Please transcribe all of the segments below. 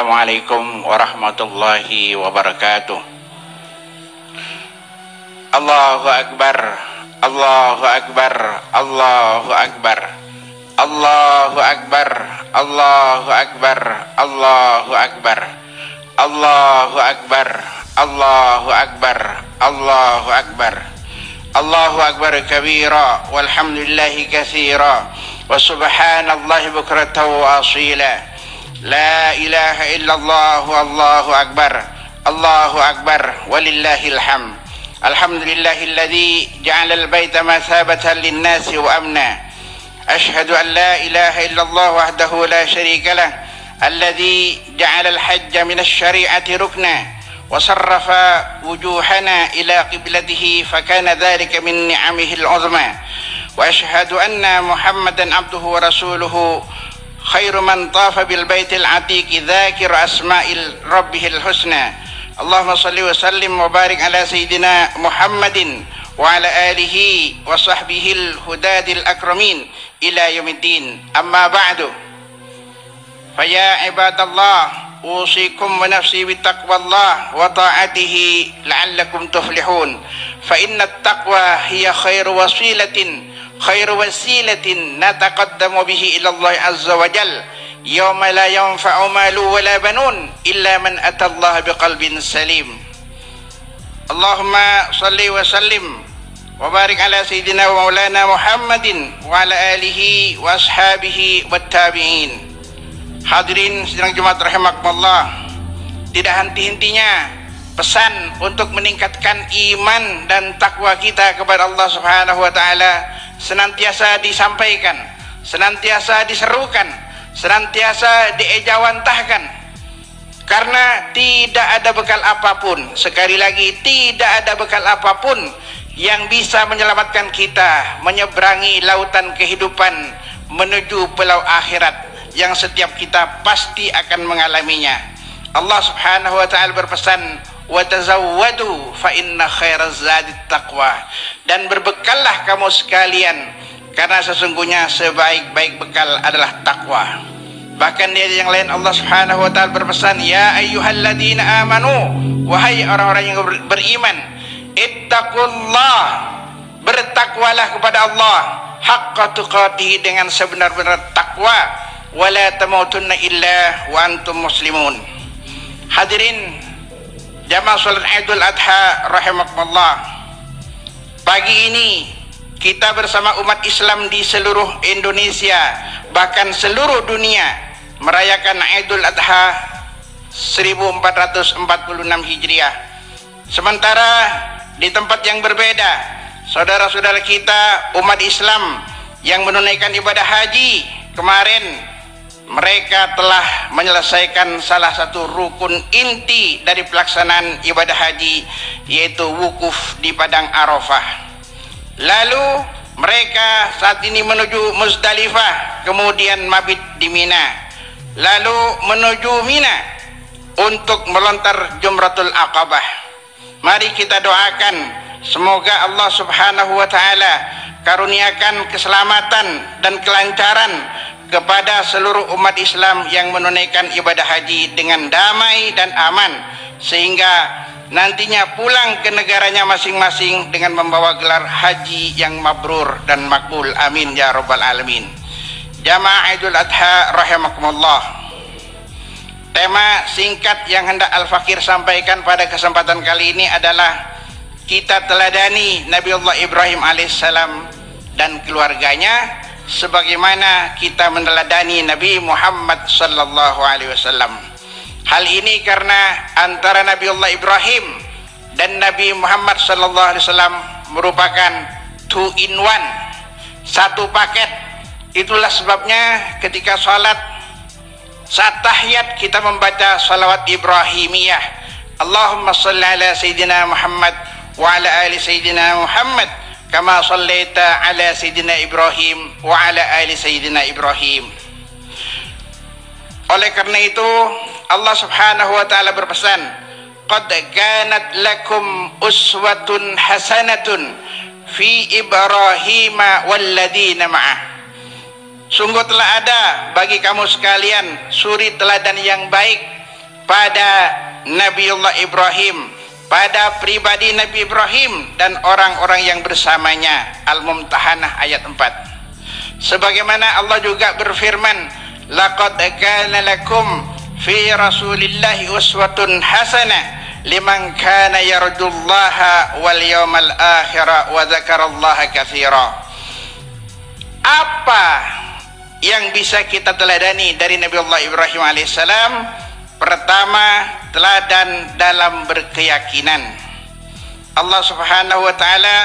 Assalamualaikum warahmatullahi wabarakatuh. Allahu Akbar, Allahu Akbar, Allahu Akbar, Allahu Akbar, Allahu Akbar, Allahu Akbar, Allahu Akbar, Allahu Akbar, Allahu Akbar, Allahu Akbar kabira, walhamdulillahi katsira, wa subhanallahi bukratan wa asila. La ilaha illallah, Allahu Akbar, Allahu Akbar, walillahil hamd. Alhamdulillahilladzi ja'ala al-baita mathabatan lin-nasi wa amna. Ashhadu an la ilaha illallah wahdahu la syarika lah, alladzi ja'ala al-hajja min asy-syari'ati rukna wa sarrafa wujuhana ila qiblatihi fakana dzalika min ni'amihi al-'uzma. Wa ashhadu anna Muhammadan abduhu wa rasuluhu khairu man tafa bil baitil atiqi dzakir asma'il rabbihil husna. Allahumma salli wa sallim wa barik ala sayyidina Muhammadin wa ala alihi wa sahbihil hudadil akramin ila yaumiddin. Amma ba'du. Fa ya ibadallah, usikum wa nafsi bittaqwallah wa ta'atihi la'allakum tuflihun. Fa inna at-taqwa hiya khairu wasilatin nataqaddamu bihi ila Allah azza wa jal yawma la yanfa'u malu wa la banun illa man atallaha biqalbin salim. Allahumma salli wa sallim wa barik ala sayyidina wa maulana Muhammadin wa ala alihi wa ashabihi wat tabi'in. Hadirin sidang Jumat rahimakumullah, tidak henti-hentinya pesan untuk meningkatkan iman dan takwa kita kepada Allah Subhanahu wa taala senantiasa disampaikan, senantiasa diserukan, senantiasa diejawantahkan. Karena tidak ada bekal apapun, sekali lagi tidak ada bekal apapun yang bisa menyelamatkan kita menyeberangi lautan kehidupan menuju pulau akhirat yang setiap kita pasti akan mengalaminya. Allah Subhanahu wa taala berpesan, wa tazawwadu fa inna khairaz zadit taqwa, dan berbekallah kamu sekalian karena sesungguhnya sebaik-baik bekal adalah takwa. Bahkan di ayat yang lain Allah Subhanahu wa taala berpesan, ya ayyuhalladzina amanu, wahai orang-orang yang beriman, ittaqullah, bertakwalah kepada Allah haqqa tuqatih, dengan sebenar-benar takwa, wala tamutunna illa wa antum muslimun. Hadirin jamaah salat Idul Adha rahimakumullah, pagi ini kita bersama umat Islam di seluruh Indonesia, bahkan seluruh dunia, merayakan Idul Adha 1446 Hijriah. Sementara di tempat yang berbeda, saudara-saudara kita umat Islam yang menunaikan ibadah haji kemarin, mereka telah menyelesaikan salah satu rukun inti dari pelaksanaan ibadah haji, yaitu wukuf di Padang Arafah. Lalu mereka saat ini menuju Muzdalifah, kemudian mabit di Mina, lalu menuju Mina untuk melontar Jumratul Aqabah. Mari kita doakan semoga Allah Subhanahu wa taala karuniakan keselamatan dan kelancaran kepada seluruh umat Islam yang menunaikan ibadah haji dengan damai dan aman, sehingga nantinya pulang ke negaranya masing-masing dengan membawa gelar haji yang mabrur dan makbul. Amin ya rabbal alamin. Jamaah Idul Adha rahimakumullah, tema singkat yang hendak Al-Fakir sampaikan pada kesempatan kali ini adalah kita teladani Nabiullah Ibrahim alaihissalam dan keluarganya sebagaimana kita meneladani Nabi Muhammad sallallahu alaihi wasallam. Hal ini karena antara Nabiullah Ibrahim dan Nabi Muhammad sallallahu alaihi wasallam merupakan 2 in 1, satu paket. Itulah sebabnya ketika salat saat tahiyat kita membaca salawat Ibrahimiyah, Allahumma shalli ala sayyidina Muhammad wa ala ali sayyidina Muhammad kama shallaita ala sayyidina Ibrahim wa ala ali sayyidina Ibrahim. Oleh karena itu Allah Subhanahu wa taala berpesan, qad kanat lakum uswatun hasanatun fi Ibrahim walladzina ma'ah. Sungguh telah ada bagi kamu sekalian suri teladan yang baik pada Nabiullah Ibrahim, pada pribadi Nabi Ibrahim dan orang-orang yang bersamanya. Al-Mumtahanah ayat 4. Sebagaimana Allah juga berfirman, laqad kana lakum fi rasulillahi uswatun hasanah liman kana yarjullaha wal yawmal akhir wa dzakarallaha katsira. Apa yang bisa kita teladani dari Nabiullah Ibrahim alaihissalam? Pertama, teladan dalam berkeyakinan. Allah Subhanahu wa taala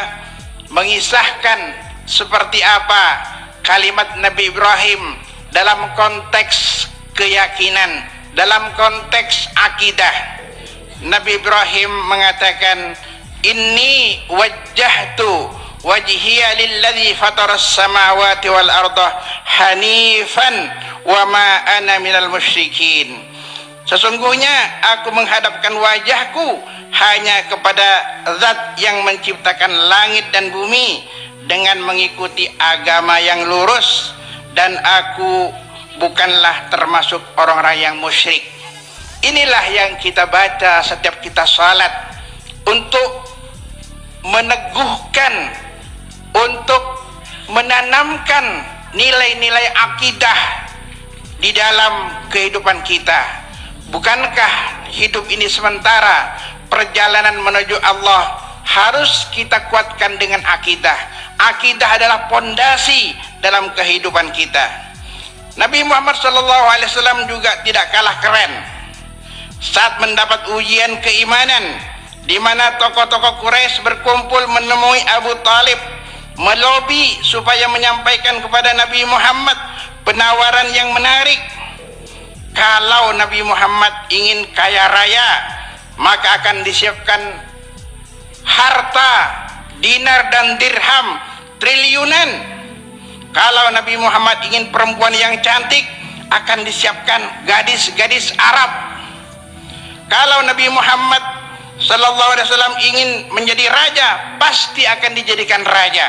mengisahkan seperti apa kalimat Nabi Ibrahim dalam konteks keyakinan, dalam konteks akidah. Nabi Ibrahim mengatakan, inni wajjahtu wajhiya lilladzi fataras samawati wal arda hanifan wa ma ana minal musyrikin. Sesungguhnya aku menghadapkan wajahku hanya kepada Zat yang menciptakan langit dan bumi dengan mengikuti agama yang lurus, dan aku bukanlah termasuk orang-orang yang musyrik. Inilah yang kita baca setiap kita salat untuk meneguhkan, untuk menanamkan nilai-nilai akidah di dalam kehidupan kita. Bukankah hidup ini sementara? Perjalanan menuju Allah harus kita kuatkan dengan akidah. Akidah adalah pondasi dalam kehidupan kita. Nabi Muhammad SAW juga tidak kalah keren saat mendapat ujian keimanan, di mana tokoh-tokoh Quraisy berkumpul menemui Abu Talib, melobi supaya menyampaikan kepada Nabi Muhammad penawaran yang menarik. Kalau Nabi Muhammad ingin kaya raya, maka akan disiapkan harta, dinar dan dirham triliunan. Kalau Nabi Muhammad ingin perempuan yang cantik, akan disiapkan gadis-gadis Arab. Kalau Nabi Muhammad SAW ingin menjadi raja, pasti akan dijadikan raja.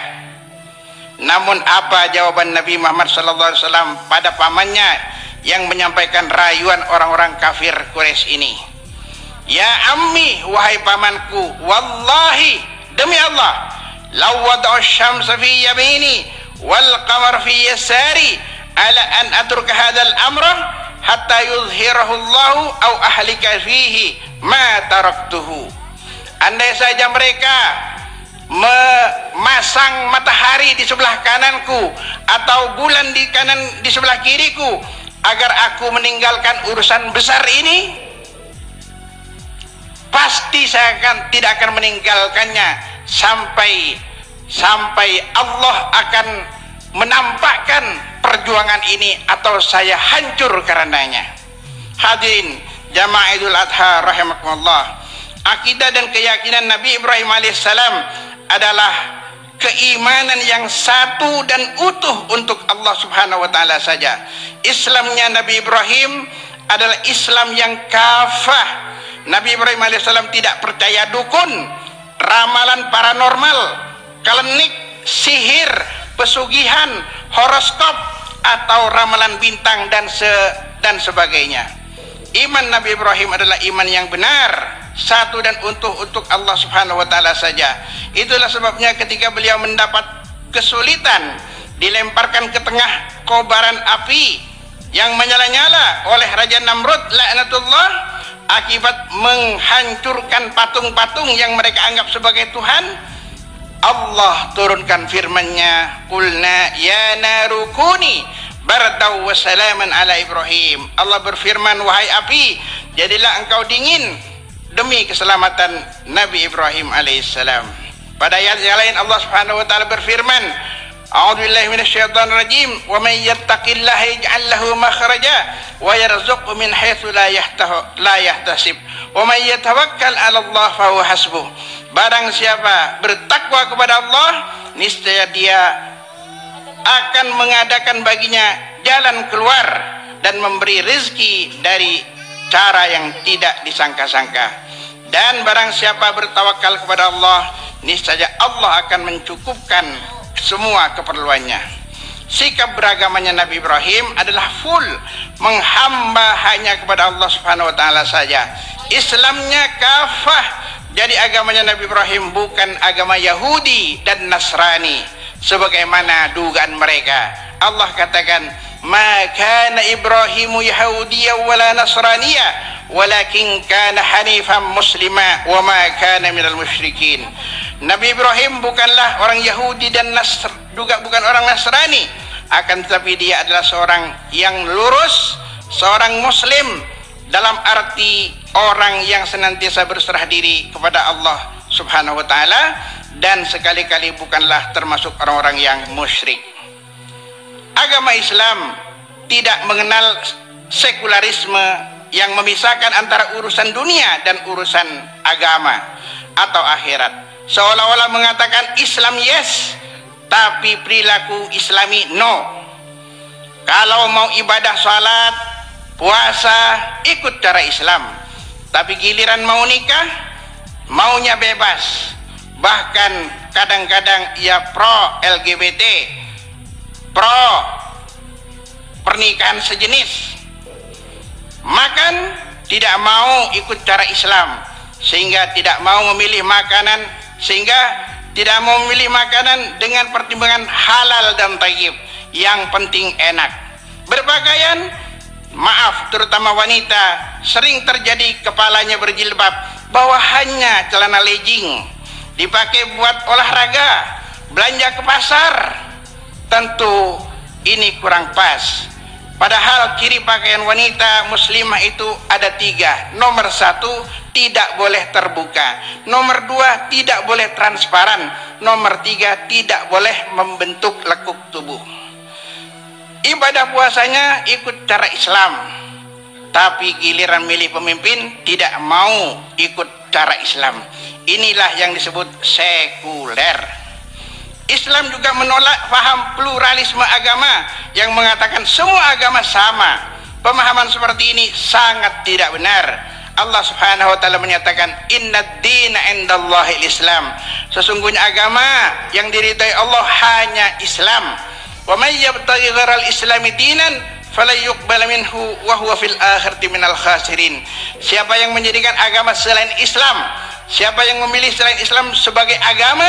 Namun apa jawaban Nabi Muhammad SAW pada pamannya yang menyampaikan rayuan orang-orang kafir Quraisy ini? Ya ammi, wahai pamanku, wallahi, demi Allah, law wada'u syamsa fi yamini wal qamar fi yasari ala an atruka hadzal amra hatta yuzhirahu Allahu aw ahlika fihi ma taraktuhu. Andai saja mereka memasang matahari di sebelah kananku atau bulan di sebelah kiriku agar aku meninggalkan urusan besar ini, pasti saya tidak akan meninggalkannya sampai Allah akan menampakkan perjuangan ini atau saya hancur karenanya. Hadirin jamaah Idul Adha rahimakumullah, akidah dan keyakinan Nabi Ibrahim alaihissalam adalah keimanan yang satu dan utuh untuk Allah Subhanahu wa taala saja. Islamnya Nabi Ibrahim adalah Islam yang kafah. Nabi Ibrahim alaihissalam tidak percaya dukun, ramalan paranormal, klinik, sihir, pesugihan, horoskop atau ramalan bintang dan sebagainya. Iman Nabi Ibrahim adalah iman yang benar, satu dan utuh untuk Allah Subhanahu wa taala saja. Itulah sebabnya ketika beliau mendapat kesulitan, dilemparkan ke tengah kobaran api yang menyala-nyala oleh Raja Namrud laknatullah akibat menghancurkan patung-patung yang mereka anggap sebagai Tuhan, Allah turunkan firman-Nya, qulna ya narukuni bardaw wa salaman ala Ibrahim. Allah berfirman, wahai api, jadilah engkau dingin demi keselamatan Nabi Ibrahim alaihissalam. Pada ayat yang lain Allah Subhanahu wa taala berfirman, a'udzubillahi minasyaitonir rajim, wa may yattaqillaha yaj'al lahu makhraja wa yarzuqhu min haitsu la yahtasib wa may yatawakkal 'ala Allah fa huwa hasbuh. Barang siapa bertakwa kepada Allah, niscaya dia akan mengadakan baginya jalan keluar dan memberi rezeki dari cara yang tidak disangka-sangka. Dan barang siapa bertawakal kepada Allah, niscaya Allah akan mencukupkan semua keperluannya. sikap beragamanya Nabi Ibrahim adalah full menghamba hanya kepada Allah Subhanahu wa taala saja. Islamnya kafah. Jadi agamanya Nabi Ibrahim bukan agama Yahudi dan Nasrani sebagaimana dugaan mereka. Allah katakan, "Ma kana Ibrahimu Yahudiyyan wala Nasraniyya, walakin kana hanifan muslima wa ma kana minal musyrikin." Nabi Ibrahim bukanlah orang Yahudi dan juga bukan orang Nasrani, akan tetapi dia adalah seorang yang lurus, seorang muslim dalam arti orang yang senantiasa berserah diri kepada Allah Subhanahu wa taala dan sekali-kali bukanlah termasuk orang-orang yang musyrik. Agama Islam tidak mengenal sekularisme yang memisahkan antara urusan dunia dan urusan agama atau akhirat. Seolah-olah mengatakan Islam yes, tapi perilaku Islami no. Kalau mau ibadah salat, puasa, ikut cara Islam. Tapi giliran mau nikah, maunya bebas. Bahkan kadang-kadang ia pro LGBT, pro pernikahan sejenis. Makan tidak mau ikut cara Islam, sehingga tidak mau memilih makanan, tidak mau memilih makanan dengan pertimbangan halal dan thayyib, yang penting enak. Berpakaian, maaf, terutama wanita, sering terjadi kepalanya berjilbab, bawahannya celana legging, dipakai buat olahraga, belanja ke pasar. Tentu ini kurang pas. Padahal ciri pakaian wanita muslimah itu ada 3. Nomor 1, tidak boleh terbuka. Nomor 2, tidak boleh transparan. Nomor 3, tidak boleh membentuk lekuk tubuh. Ibadah puasanya ikut cara Islam, tapi giliran milih pemimpin tidak mau ikut cara Islam. Inilah yang disebut sekuler. Islam juga menolak paham pluralisme agama yang mengatakan semua agama sama. Pemahaman seperti ini sangat tidak benar. Allah Subhanahu wa taala menyatakan, "Innad dina indallahil Islam." Sesungguhnya agama yang diridhai Allah hanya Islam. Wa may yabtaghi ghairal islami dinan fala yuqbal minhu wa huwa fil akhirati minal khasirin. Siapa yang menjadikan agama selain Islam, siapa yang memilih selain Islam sebagai agama,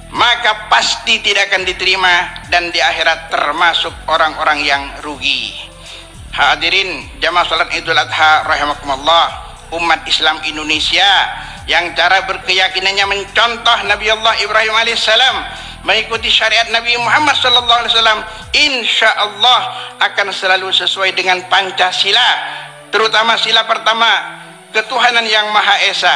maka pasti tidak akan diterima dan di akhirat termasuk orang-orang yang rugi. Hadirin jamaah salat Idul Adha rahimakumullah, umat Islam Indonesia yang cara berkeyakinannya mencontoh Nabi Allah Ibrahim alaihissalam, mengikuti syariat Nabi Muhammad sallallahu alaihi wasallam, insya Allah akan selalu sesuai dengan Pancasila, terutama sila pertama, ketuhanan yang Maha Esa,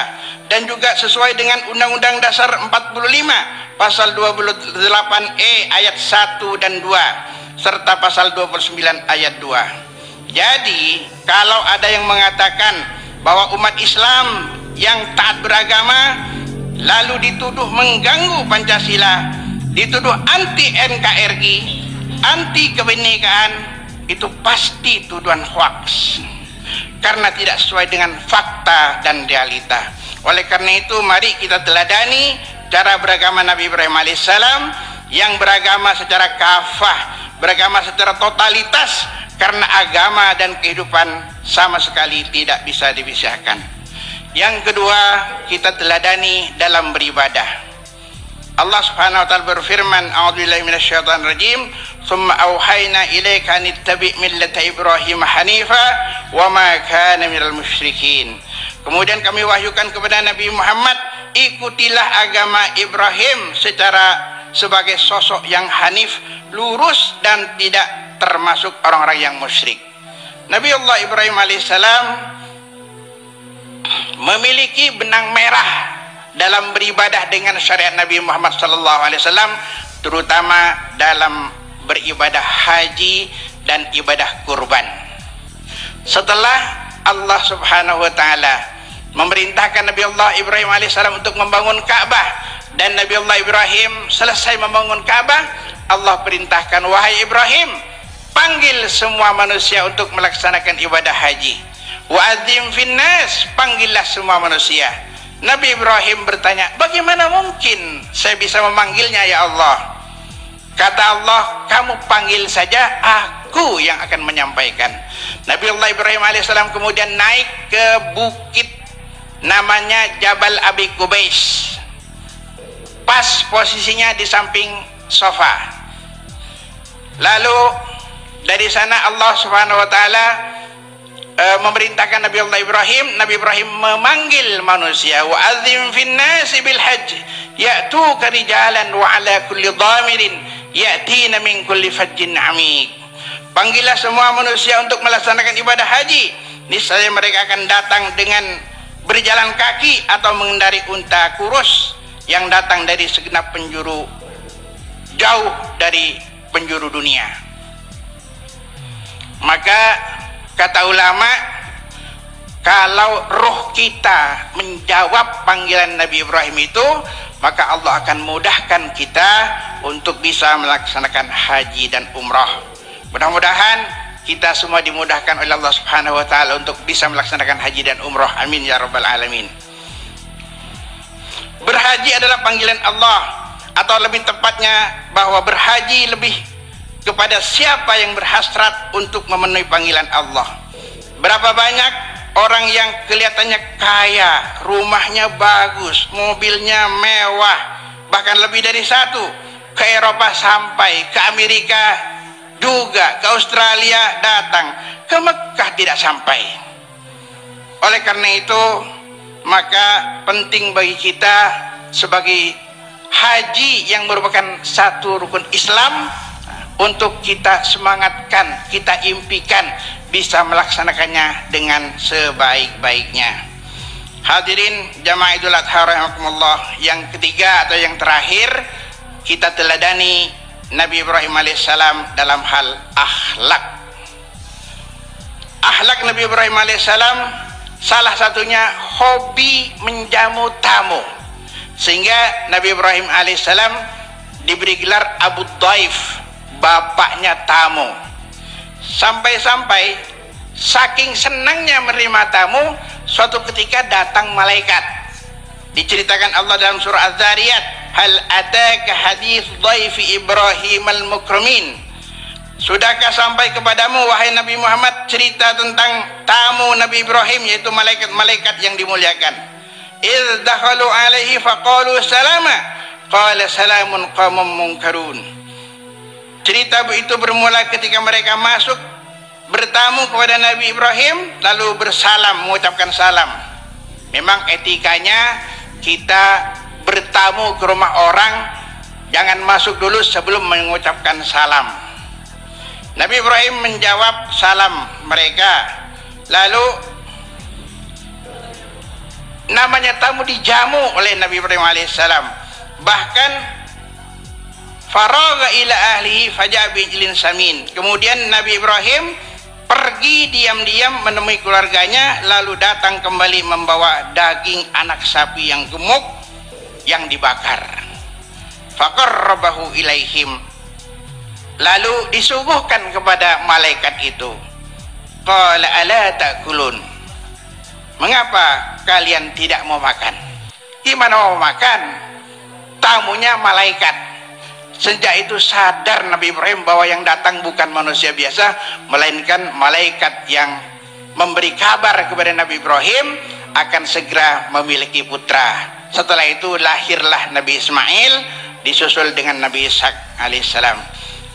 dan juga sesuai dengan Undang-Undang Dasar 45 pasal 28E ayat 1 dan 2 serta pasal 29 ayat 2. Jadi kalau ada yang mengatakan bahwa umat Islam yang taat beragama lalu dituduh mengganggu Pancasila, dituduh anti NKRI, anti kebinekaan, itu pasti tuduhan hoax karena tidak sesuai dengan fakta dan realita. Oleh karena itu mari kita teladani cara beragama Nabi Ibrahim alaihissalam yang beragama secara kafah, beragama secara totalitas, karena agama dan kehidupan sama sekali tidak bisa dipisahkan. Yang kedua, kita teladani dalam beribadah. Allah Subhanahu wa taala berfirman, a'udzubillahi minasyaitonir rajim, "Tsumma auhayna ilaika an ittabi' millata Ibrahim hanifa wa ma kana minal musyrikin." Kemudian kami wahyukan kepada Nabi Muhammad, ikutilah agama Ibrahim sebagai sosok yang hanif, lurus dan tidak termasuk orang-orang yang musyrik. Nabi Allah Ibrahim alaihissalam memiliki benang merah dalam beribadah dengan syariat Nabi Muhammad SAW, terutama dalam beribadah haji dan ibadah kurban. Setelah Allah Subhanahu wa taala memerintahkan Nabi Allah Ibrahim alaihissalam untuk membangun Ka'bah, dan Nabi Allah Ibrahim selesai membangun Ka'bah, Allah perintahkan, wahai Ibrahim, panggil semua manusia untuk melaksanakan ibadah haji. Wa'adzim finnas, panggillah semua manusia. Nabi Ibrahim bertanya, bagaimana mungkin saya bisa memanggilnya ya Allah? Kata Allah, kamu panggil saja, aku yang akan menyampaikan. Nabi Allah Ibrahim alaihissalam kemudian naik ke bukit namanya Jabal Abi Qubais. Pas posisinya di samping sofa. Lalu dari sana Allah Subhanahu wa taala memerintahkan Nabi Allah Ibrahim. Nabi Ibrahim memanggil manusia, wa adzim fin nasi bil hajj ya'tuka rijalan wa ala kulli dhamirin ya'tina min kulli fajjin amiq. Panggillah semua manusia untuk melaksanakan ibadah haji. Niscaya mereka akan datang dengan berjalan kaki atau mengendari unta kurus yang datang dari segenap penjuru, jauh dari penjuru dunia. Maka kata ulama, kalau roh kita menjawab panggilan Nabi Ibrahim itu, maka Allah akan mudahkan kita untuk bisa melaksanakan haji dan umrah. Mudah-mudahan kita semua dimudahkan oleh Allah Subhanahu wa taala untuk bisa melaksanakan haji dan umrah. Amin ya rabbal alamin. Berhaji adalah panggilan Allah, atau lebih tepatnya bahwa berhaji lebih kepada siapa yang berhasrat untuk memenuhi panggilan Allah. Berapa banyak orang yang kelihatannya kaya, rumahnya bagus, mobilnya mewah, bahkan lebih dari satu, ke Eropa sampai, ke Amerika juga, ke Australia datang, ke Mekah tidak sampai. Oleh karena itu, maka penting bagi kita sebagai haji yang merupakan satu rukun Islam untuk kita semangatkan, kita impikan bisa melaksanakannya dengan sebaik-baiknya. Hadirin jamaah Idul Adha rahimakumullah, yang ketiga atau yang terakhir, kita teladani Nabi Ibrahim alaihissalam dalam hal akhlak. Akhlak Nabi Ibrahim alaihissalam salah satunya hobi menjamu tamu, sehingga Nabi Ibrahim alaihissalam diberi gelar Abu Dhaif, bapaknya tamu. Sampai-sampai saking senangnya menerima tamu, suatu ketika datang malaikat. Diceritakan Allah dalam surah Az-Zariyat, hal ataka hadits dhaifi Ibrahim al-mukramin. Sudahkah sampai kepadamu wahai Nabi Muhammad cerita tentang tamu Nabi Ibrahim, yaitu malaikat-malaikat yang dimuliakan. Idz dakhalu alaihi faqalu salama qala salamun qaumun munkarun. Cerita itu bermula ketika mereka masuk bertamu kepada Nabi Ibrahim, lalu bersalam, mengucapkan salam. Memang etikanya kita bertamu ke rumah orang jangan masuk dulu sebelum mengucapkan salam. Nabi Ibrahim menjawab salam mereka, lalu namanya tamu dijamu oleh Nabi Ibrahim alaihissalam. Bahkan faragha ila ahlihi faja'a bijlin samin. Kemudian Nabi Ibrahim pergi diam-diam menemui keluarganya, lalu datang kembali membawa daging anak sapi yang gemuk yang dibakar. Faqarrabahu ilaihim, lalu disuguhkan kepada malaikat itu. Qala ala ta'kulun, mengapa kalian tidak mau makan? Gimana mau makan? Tamunya malaikat. Sejak itu sadar Nabi Ibrahim bahwa yang datang bukan manusia biasa, melainkan malaikat yang memberi kabar kepada Nabi Ibrahim akan segera memiliki putra. Setelah itu lahirlah Nabi Ismail, disusul dengan Nabi Ishak alaihissalam.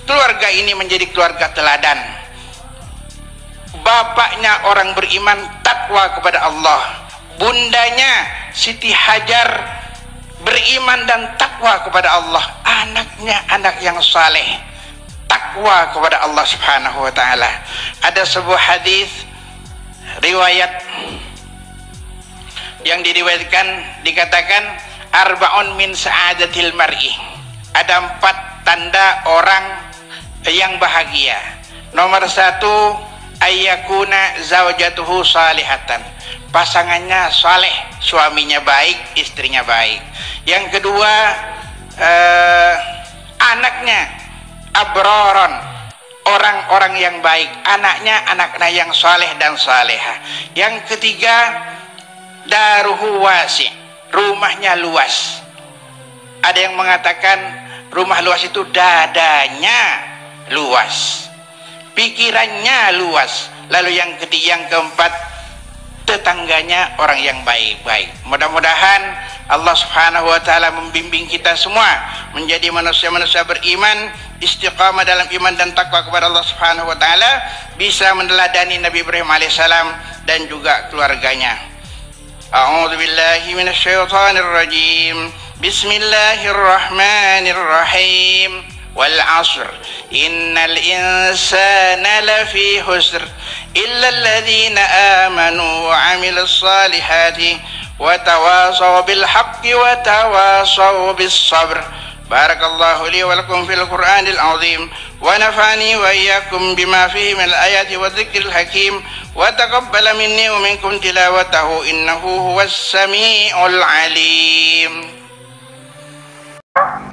Keluarga ini menjadi keluarga teladan. Bapaknya orang beriman, takwa kepada Allah. Bundanya Siti Hajar beriman dan takwa kepada Allah. Anaknya anak yang saleh, takwa kepada Allah Subhanahu wa taala. Ada sebuah hadis riwayat yang diriwayatkan, dikatakan arbaun min sa'adatil mar'i. Ada 4 tanda orang yang bahagia. Nomor 1, ayyakuna zawjatuhu salihatan, pasangannya saleh, suaminya baik, istrinya baik. Yang kedua, anaknya abroron, orang-orang yang baik, anaknya anak-anak yang saleh dan salehah. Yang ketiga, daruhu wasi', rumahnya luas. Ada yang mengatakan Rumah luas itu dadanya luas, pikirannya luas. Lalu yang ketiga, yang keempat, tetangganya orang yang baik-baik. Mudah-mudahan Allah Subhanahu wa taala membimbing kita semua menjadi manusia-manusia beriman, istiqamah dalam iman dan takwa kepada Allah Subhanahu wa taala, bisa meneladani Nabi Ibrahim alaihissalam dan juga keluarganya. A'udzu billahi minasyaitonir rajim. Bismillahirrahmanirrahim. Wal 'ashr innal insana lafi khusr illa alladhina amanu wa 'amilus salihati wa tawasaw bil haqqi wa tawasaw bis sabr. Barakallahu li wa lakum fil Qur'anil 'azim wa nafa'ani wa iyyakum bima fihi minal ayati wa dzikril hakim wa taqabbala minni wa minkum tilawatahu innahu huwas samiul 'alim.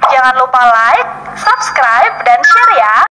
Jangan lupa like, subscribe, dan share ya.